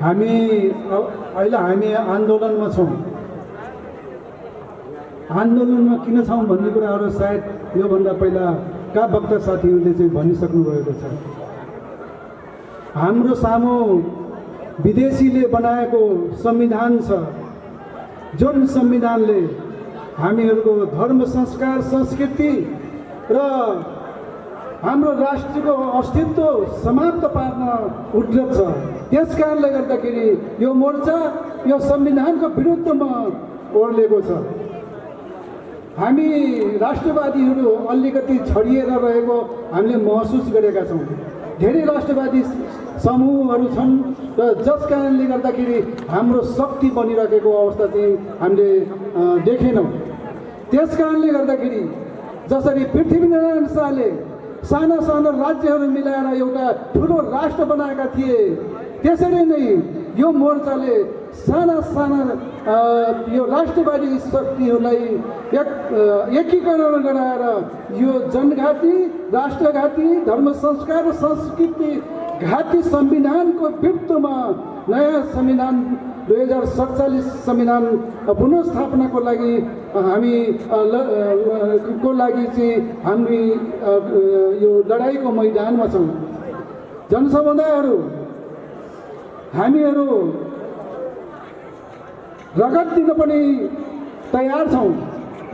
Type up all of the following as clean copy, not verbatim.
अहिले हामी आन्दोलनमा छौँ। आन्दोलनमा किन छौँ भन्ने कुराहरू सायद योभन्दा पहिलाका वक्ता साथीहरूले चाहिँ भनिसक्नु भएको छ। हाम्रो सामु विदेशीले बनाएको संविधान छ, जुन संविधानले हामीहरूको धर्म, संस्कार, संस्कृति र हाम्रो राष्ट्रको अस्तित्व समाप्त पार्न उद्यत छ। त्यस कारणले गर्दाखेरि यो मोर्चा यो संविधानको विरुद्धमा ओर्लेको छ। हामी राष्ट्रवादीहरू अलिकति छडिएर रहेको हामीले महसुस गरेका छौँ। धेरै राष्ट्रवादी समूहहरू छन् र जस कारणले गर्दाखेरि हाम्रो शक्ति बनिरहेको अवस्था चाहिँ हामीले देखेनौँ। त्यस कारणले गर्दाखेरि जसरी पृथ्वीनारायण शाहले साना साना राज्यहरू मिलाएर एउटा ठुलो राष्ट्र बनाएका थिए, त्यसरी नै यो मोर्चाले साना साना यो राष्ट्रवादी शक्तिहरूलाई एकीकरण गराएर यो जनघाती, राष्ट्रघाती, धर्म, संस्कार र संस्कृति घाती संविधानको विरुद्धमा नयाँ संविधान 2047 संविधान पुनर्स्थापनाको लागि हामी हामी यो लडाइँको मैदानमा छौँ। जनसमुदायहरू हामीहरू रगत दिन पनि तयार छौँ।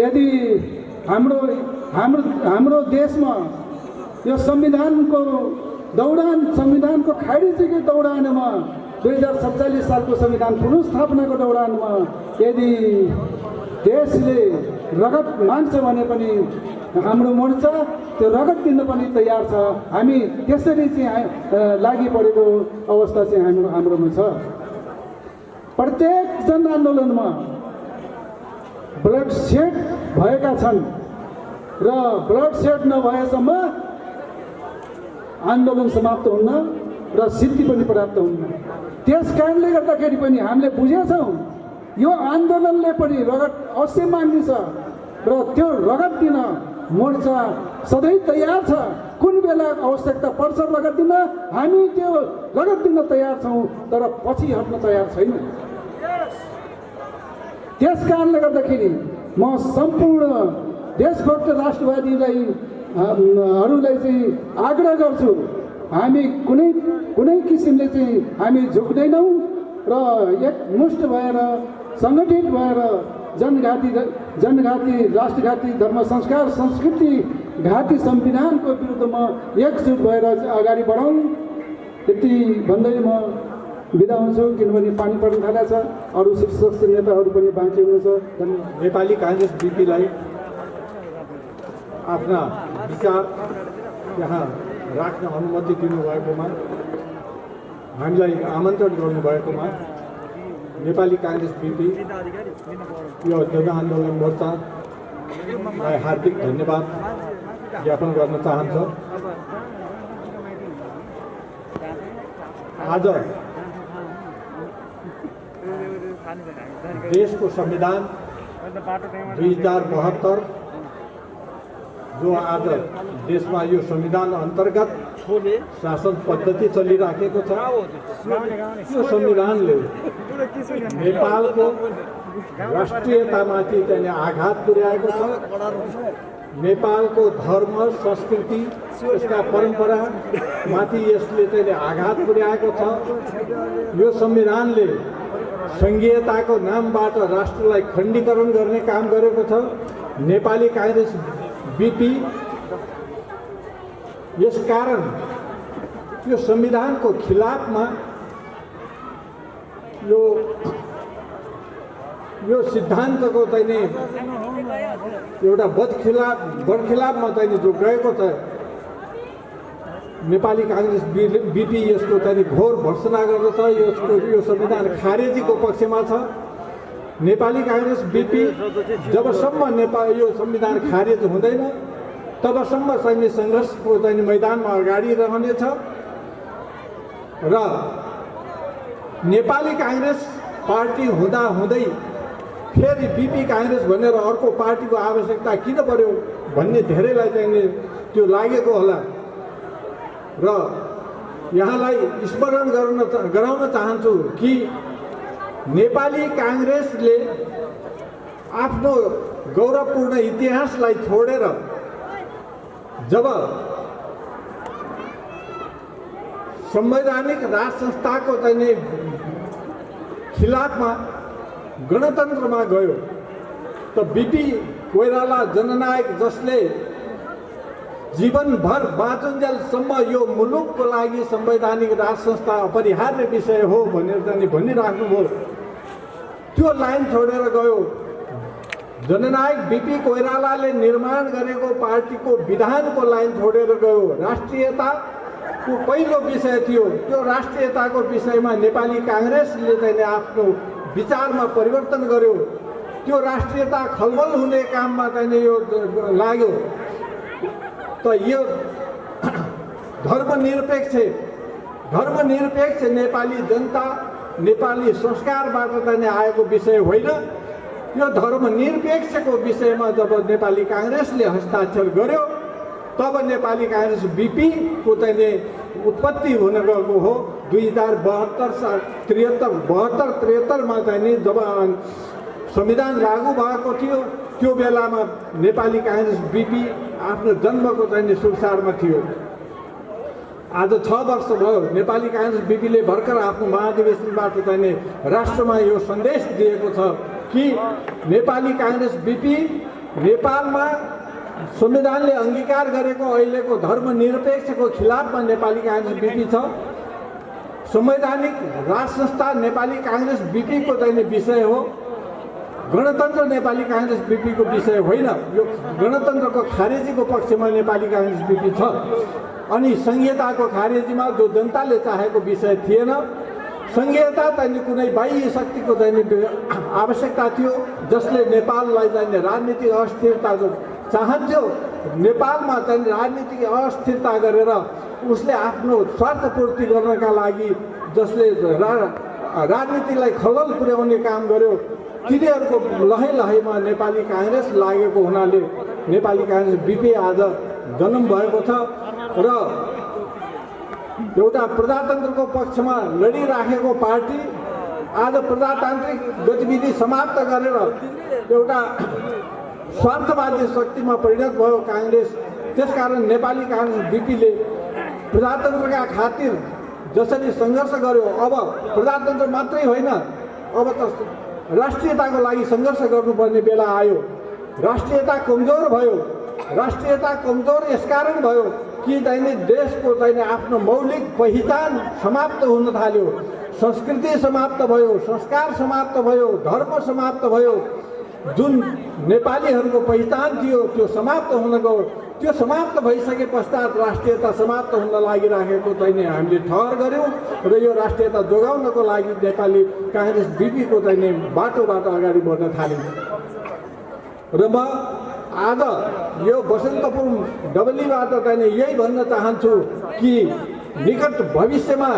यदि हाम्रो देशमा यो संविधानको दौडान, संविधानको खारिजीको दौडानमा 2047 सालको संविधान पुनर्स्थापनाको दौडानमा यदि देशले रगत माग्छ भने पनि हाम्रो मोर्चा त्यो रगत दिन पनि तयार छ। हामी त्यसरी चाहिँ लागि परेको अवस्था चाहिँ हाम्रोमा छ। प्रत्येक जन आन्दोलनमा ब्लड सेड भएका छन् र ब्लड सेड नभएसम्म आन्दोलन समाप्त हुन्न र सिद्धि पनि प्राप्त हुन्न। त्यस कारणले गर्दाखेरि पनि हामीले बुझेछौँ यो आन्दोलनले पनि रगत अवश्य माग्नेछ र त्यो रगत दिन मोर्चा सधैँ तयार छ। कुन बेला आवश्यकता पर्छ रगत दिन, हामी त्यो रगत दिन तयार छौँ, तर पछि हट्न तयार छैनौँ। त्यस कारणले गर्दाखेरि म सम्पूर्ण देशभक्त राष्ट्रवादीलाई चाहिँ आग्रह गर्छु, हामी कुनै किसिमले चाहिँ हामी झुक्दैनौँ र एकमुष्ट भएर सङ्गठित भएर जनघाती, राष्ट्रघाती, धर्म, संस्कार, संस्कृति घाती संविधानको विरुद्धमा एकजुट भएर अगाडि बढौँ। यति भन्दै म बिदा हुन्छु, किनभने पानी पर्न थालेको छ। अरू शीर्षस्थ नेताहरू पनि बाँकी हुनुहुन्छ। नेपाली काङ्ग्रेस बीपीलाई आफ्ना विचार यहाँ राख्न अनुमति दिनुभएकोमा, हामीलाई आमन्त्रण गर्नुभएकोमा नेपाली काङ्ग्रेस बीपी यो जनआन्दोलन मोर्चालाई हार्दिक धन्यवाद ज्ञापन गर्न चाहन्छ। आज देशको संविधान 2072 जो आज देशमा यो संविधान अन्तर्गत शासन पद्धति चलिराखेको छ, यो संविधानले नेपालको राष्ट्रियतामाथि चाहिँ आघात पुर्याएको छ। नेपालको धर्म, संस्कृति, यसका परम्परामाथि यसले चाहिँ आघात पुर्याएको छ। यो संविधानले सङ्घीयताको नामबाट राष्ट्रलाई खण्डीकरण गर्ने काम गरेको छ। नेपाली काङ्ग्रेस बीपी यसकारण यो संविधानको खिलाफमा यो सिद्धान्तको चाहिँ एउटा बरखिलाफमा चाहिँ जो गएको छ नेपाली काङ्ग्रेस बीपी यसको चाहिँ घोर भर्त्सना गर्दछ। यो संविधान खारेजीको पक्षमा छ। नेपाली काङ्ग्रेस बीपी जबसम्म यो संविधान खारेज हुँदैन तबसम्म सैन्य सङ्घर्षको चाहिँ मैदानमा अगाडि रहनेछ र नेपाली काङ्ग्रेस पार्टी हुँदै फेरि बीपी काङ्ग्रेस भनेर अर्को पार्टीको आवश्यकता किन पर्यो भन्ने धेरैलाई चाहिँ त्यो लागेको होला र यहाँलाई स्मरण गराउन चाहन्छु कि नेपाली काङ्ग्रेसले आफ्नो गौरवपूर्ण इतिहासलाई छोडेर जब संवैधानिक राज संस्थाको चाहिँ खिलाफमा गणतन्त्रमा गयो त बिपी कोइराला जननायक जसले जीवनभर बाँचुन्जेलसम्म यो मुलुकको लागि संवैधानिक राज संस्था अपरिहार्य विषय हो भनेर चाहिँ भनिराख्नुभयो, त्यो लाइन छोडेर गयो। जननायक बिपी कोइरालाले निर्माण गरेको पार्टीको विधानको लाइन छोडेर गयो। राष्ट्रियताको पहिलो विषय थियो, त्यो राष्ट्रियताको विषयमा नेपाली काङ्ग्रेसले चाहिँ आफ्नो विचारमा परिवर्तन गर्यो। त्यो राष्ट्रियता खलबल हुने काममा चाहिँ यो लाग्यो। त यो धर्मनिरपेक्ष नेपाली जनता नेपाली संस्कारबाट चाहिँ आएको विषय होइन। यो धर्मनिरपेक्षको विषयमा जब नेपाली काङ्ग्रेसले हस्ताक्षर गर्यो तब नेपाली काङ्ग्रेस बिपीको चाहिँ उत्पत्ति हुन गएको हो। 2072-73मा चाहिँ जब संविधान लागू भएको थियो त्यो बेलामा नेपाली काङ्ग्रेस बिपी आफ्नो जन्मको चाहिँ सुरसारमा थियो। आज 6 वर्ष भयो नेपाली काङ्ग्रेस बिपीले भर्खर आफ्नो महाधिवेशनबाट चाहिँ राष्ट्रमा यो सन्देश दिएको छ कि नेपाली काङ्ग्रेस बिपी नेपालमा संविधानले अङ्गीकार गरेको अहिलेको धर्मनिरपेक्षको खिलाफमा नेपाली काङ्ग्रेस बिपी छ। संवैधानिक राज संस्था नेपाली काङ्ग्रेस बिपीको चाहिँ विषय हो। गणतन्त्र नेपाली काङ्ग्रेस बिपीको विषय होइन। यो गणतन्त्रको खारेजीको पक्षमा नेपाली काङ्ग्रेस बिपी छ। अनि संघीयताको खारेजीमा जो जनताले चाहेको विषय थिएन। संघीयता चाहिँ कुनै बाह्य शक्तिको चाहिँ आवश्यकता थियो जसले नेपाललाई चाहिँ राजनीतिक अस्थिरता चाहन्थ्यो। नेपालमा चाहिँ राजनीतिक अस्थिरता गरेर उसले आफ्नो स्वार्थपूर्ति गर्नका लागि जसले राजनीतिलाई खलल पुर्याउने काम गर्यो तिनीहरूको लहैमा नेपाली काङ्ग्रेस लागेको हुनाले नेपाली काङ्ग्रेस बिपी आज जन्म भएको छ र एउटा प्रजातन्त्रको पक्षमा लडिराखेको पार्टी आज प्रजातान्त्रिक गतिविधि समाप्त गरेर एउटा स्वार्थवादी शक्तिमा परिणत भयो काङ्ग्रेस। त्यसकारण नेपाली काङ्ग्रेस बिपीले प्रजातन्त्रका खातिर जसरी सङ्घर्ष गर्यो अब प्रजातन्त्र मात्रै होइन, अब त राष्ट्रियताको लागि सङ्घर्ष गर्नुपर्ने बेला आयो। राष्ट्रियता कमजोर भयो। राष्ट्रियता कमजोर यसकारण भयो कि दैनिक देशको चाहिँ आफ्नो मौलिक पहिचान समाप्त हुन थाल्यो। संस्कृति समाप्त भयो, संस्कार समाप्त भयो, धर्म समाप्त भयो। जुन नेपालीहरूको पहिचान थियो त्यो समाप्त हुन गयो। त्यो समाप्त भइसके पश्चात राष्ट्रियता समाप्त हुन लागिराखेको चाहिँ हामीले ठहर गऱ्यौँ र यो राष्ट्रियता जोगाउनको लागि नेपाली काङ्ग्रेस बिपीको चाहिँ बाटोबाट अगाडि बढ्न थाल्यौँ। र म आज यो बसन्तपुर डबलीबाट चाहिँ यही भन्न चाहन्छु कि निकट भविष्यमा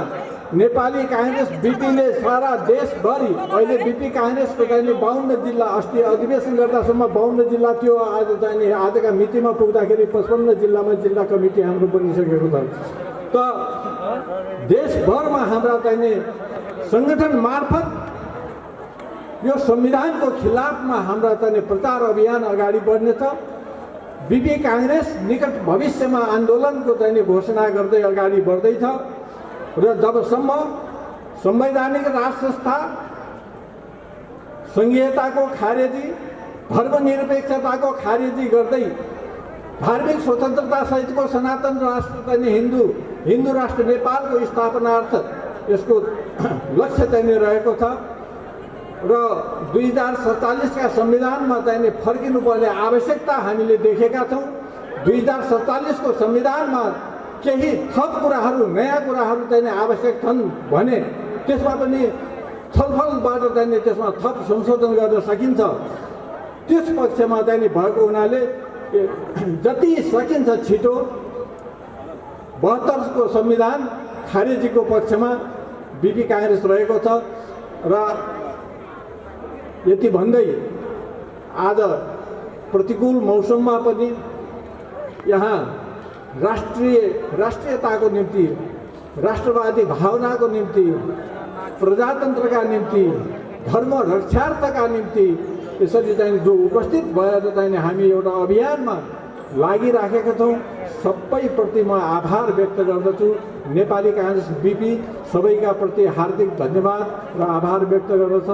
नेपाली काङ्ग्रेस बिपीले सारा देशभरि अहिले बिपी काङ्ग्रेसको चाहिँ 52 जिल्ला अस्ति अधिवेशन गर्दासम्म 52 जिल्ला थियो। आज चाहिँ आजका मितिमा पुग्दाखेरि 55 जिल्लामा जिल्ला कमिटी हाम्रो बनिसकेको छ। त देशभरमा हाम्रा चाहिँ सङ्गठन मार्फत यो संविधानको खिलाफमा हाम्रा चाहिँ प्रचार अभियान अगाडि बढ्नेछ। बिपी काङ्ग्रेस निकट भविष्यमा आन्दोलनको चाहिँ घोषणा गर्दै अगाडि बढ्दैछ र जबसम्म संवैधानिक राज संस्था संघीयताको खारेजी धर्मनिरपेक्षताको खारेजी गर्दै धार्मिक स्वतन्त्रता सहितको सनातन राष्ट्र चाहिँ हिन्दू राष्ट्र नेपालको स्थापनार्थ यसको लक्ष्य चाहिँ रहेको छ र 2047 का संविधानमा चाहिँ फर्किनुपर्ने आवश्यकता हामीले देखेका छौँ। 2047 को संविधानमा केही थप कुराहरू नयाँ कुराहरू चाहिँ आवश्यक छन् भने त्यसमा पनि छलफलबाट चाहिँ त्यसमा थप संशोधन गर्न सकिन्छ। त्यस पक्षमा चाहिँ भएको हुनाले जति सकिन्छ छिटो 72 को संविधान खारेजीको पक्षमा बिपी काङ्ग्रेस रहेको छ र यति भन्दै आज प्रतिकूल मौसममा पनि यहाँ राष्ट्रियताको निम्ति राष्ट्रवादी भावनाको निम्ति, प्रजातन्त्रका निम्ति, धर्म रक्षार्थका निम्ति यसरी चाहिँ जो उपस्थित भएर चाहिँ हामी एउटा अभियानमा लागिराखेका छौँ। सबैप्रति म आभार व्यक्त गर्दछु। नेपाली काङ्ग्रेस बिपी सबैका प्रति हार्दिक धन्यवाद र आभार व्यक्त गर्दछ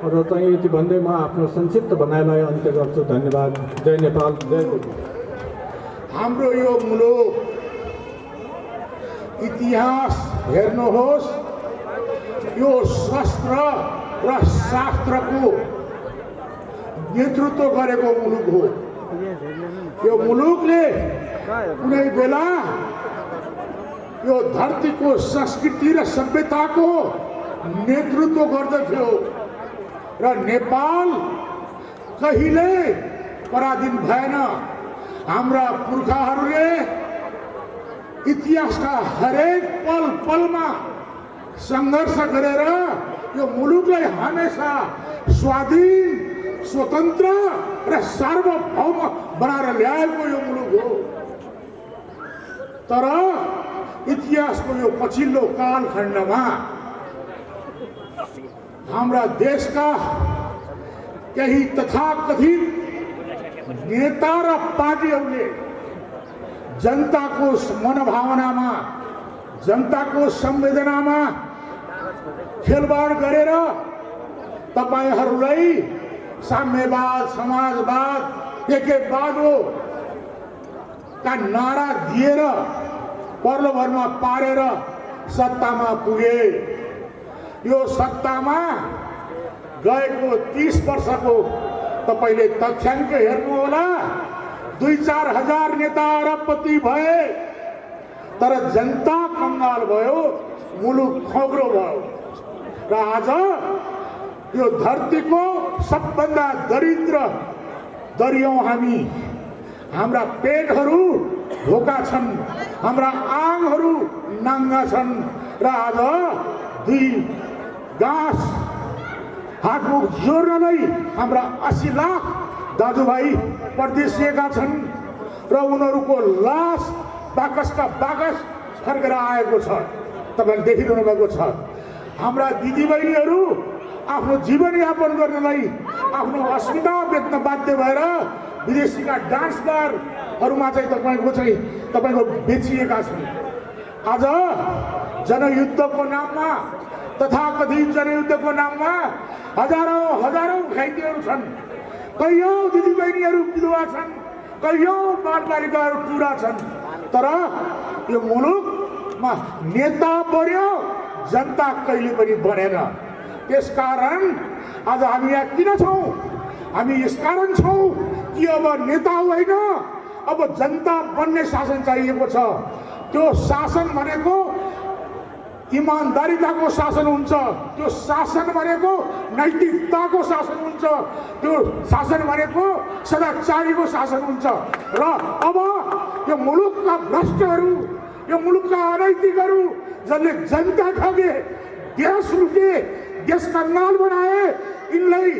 र चाहिँ यति भन्दै म आफ्नो संक्षिप्त भनाइलाई अन्त्य गर्छु। धन्यवाद। जय नेपाल, जय गोर्खा। हाम्रो यो मुलुक इतिहास हेर्नुहोस्, यो शस्त्र र शास्त्रको नेतृत्व गरेको मुलुक हो। यो मुलुकले कुनै बेला यो धरतीको संस्कृति र सभ्यताको नेतृत्व गर्दथ्यो र नेपाल कहिले पराधीन भएन। हाम्रा पुर्खाहरूले इतिहासका हरेक पल पलमा सङ्घर्ष गरेर यो मुलुकलाई हमेसा स्वाधीन, स्वतन्त्र र सार्वभौम बनाएर ल्याएको यो मुलुक हो। तर इतिहासको यो पछिल्लो कालखण्डमा हाम्रा देशका केही तथाकथित नेता र पार्टीहरूले जनताको मनोभावनामा, जनताको संवेदनामा खेलवाड गरेर तपाईहरूलाई साम्यवाद, समाजवाद, एकेवादो का नारा दिएर पर्लोभरमा पारेर सत्तामा पुगे। यो सत्तामा गएको 30 वर्षको तपाईले तथ्याङ्क हेर्नुहोला। 2-4 हजार नेता अरबपति भए, तर जनता कङ्गाल भयो, मुलुक खोग्रो भयो र आज यो धरतीको सबभन्दा दरिद्र दरियौँ हामी। हाम्रा पेटहरू भोका छन्, हाम्रा आङहरू नाङ्गा छन् र आज 2 गाँस हातमुख जोड्नलाई हाम्रा 80 लाख दाजुभाइ परदेशिएका छन् र उनीहरूको लास बाकसका बाकस फर्केर आएको छ। तपाईँले देखिरहनु भएको छ। हाम्रा दिदीबहिनीहरू आफ्नो जीवनयापन गर्नलाई आफ्नो अस्मिता बेच्न बाध्य भएर विदेशीका डान्स बारहरूमा चाहिँ तपाईँको बेचिएका छन्। आज जनयुद्धको नाममा, तथाकथित जनयुद्धको नाममा हजारौं घाइतेहरू छन्। कैयौं दिदीबहिनीहरू विधवा छन्, कैयौं बालबालिकाहरू टुरा छन्। तर यो मुलुकमा नेता बन्यो, जनता कहिले पनि बनेन। त्यसकारण आज हामी यहाँ किन छौँ? हामी यसकारण छौँ कि अब नेता होइन, अब जनता बन्ने शासन चाहिएको छ। त्यो शासन भनेको इमान्दारिताको शासन हुन्छ, त्यो शासन भनेको नैतिकताको शासन हुन्छ, त्यो शासन भनेको सदाचारीको शासन हुन्छ। र अब यो मुलुकका भ्रष्टहरू, यो मुलुकका अनैतिकहरू जसले जनता ठगे, देश लुटे, देश कङ्गाल बनाए, यिनलाई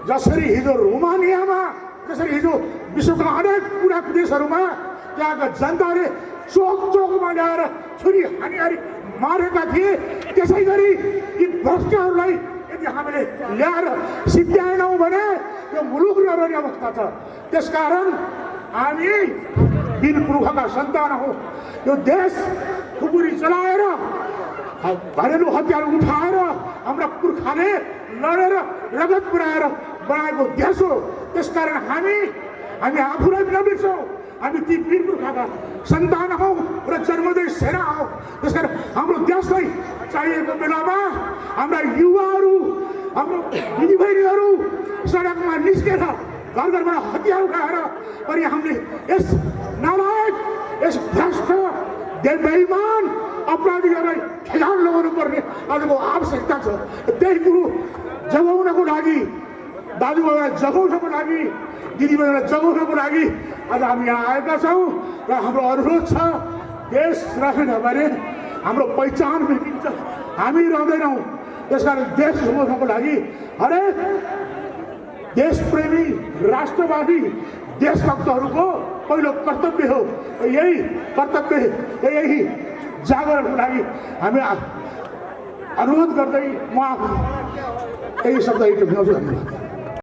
जसरी हिजो रोमानियामा, जसरी हिजो विश्वका अनेक कुराका देशहरूमा त्यहाँका जनताले चोक चोकमा ल्याएर छुरी हानी मारेका थिए, त्यसै गरी यी भ्रष्टहरूलाई यदि हामीले ल्याएर सिद्ध्याएनौँ भने यो मुलुक नरहने अवस्था छ। त्यसकारण हामी वीर पुर्खाका सन्तान हौँ। यो देश खुकुरी चलाएर, घरेलु हतियार उठाएर हाम्रा पुर्खाले लडेर रगत पुर्याएर बनाएको देश हो। त्यसकारण हामी आफूलाई नबिर्सौँ। हामी ती वीर पुर्खाका सन्तान हौँ र जन्मदै सेना हौँ। त्यसकारण हाम्रो देशलाई चाहिएको बेलामा हाम्रा युवाहरू, हाम्रो दिदीबहिनीहरू सडकमा निस्केर घर घरबाट हतियार उठाएर पनि हामीले यस नालायक, यस भ्रष्ट, बेइमान अपराधीहरूलाई ठेगान लगाउनु पर्ने आजको आवश्यकता छ। त्यही कुरो जगाउनको लागि, दाजुभाइलाई जगाउनको लागि, दिदीबहिनीलाई जगाउनको लागि आज हामी यहाँ आएका छौँ र हाम्रो अनुरोध छ, देश रहेन भने हाम्रो पहिचान भेटिन्छ, हामी रहँदैनौँ। त्यसकारण देश जोगाउनको लागि हरेक देशप्रेमी, राष्ट्रवादी देशभक्तहरूको पहिलो कर्तव्य हो। यही कर्तव्य, यही जागरणको लागि हामी अनुरोध गर्दै म यही शब्द टुङ्ग्याउँछु। धन्यवाद।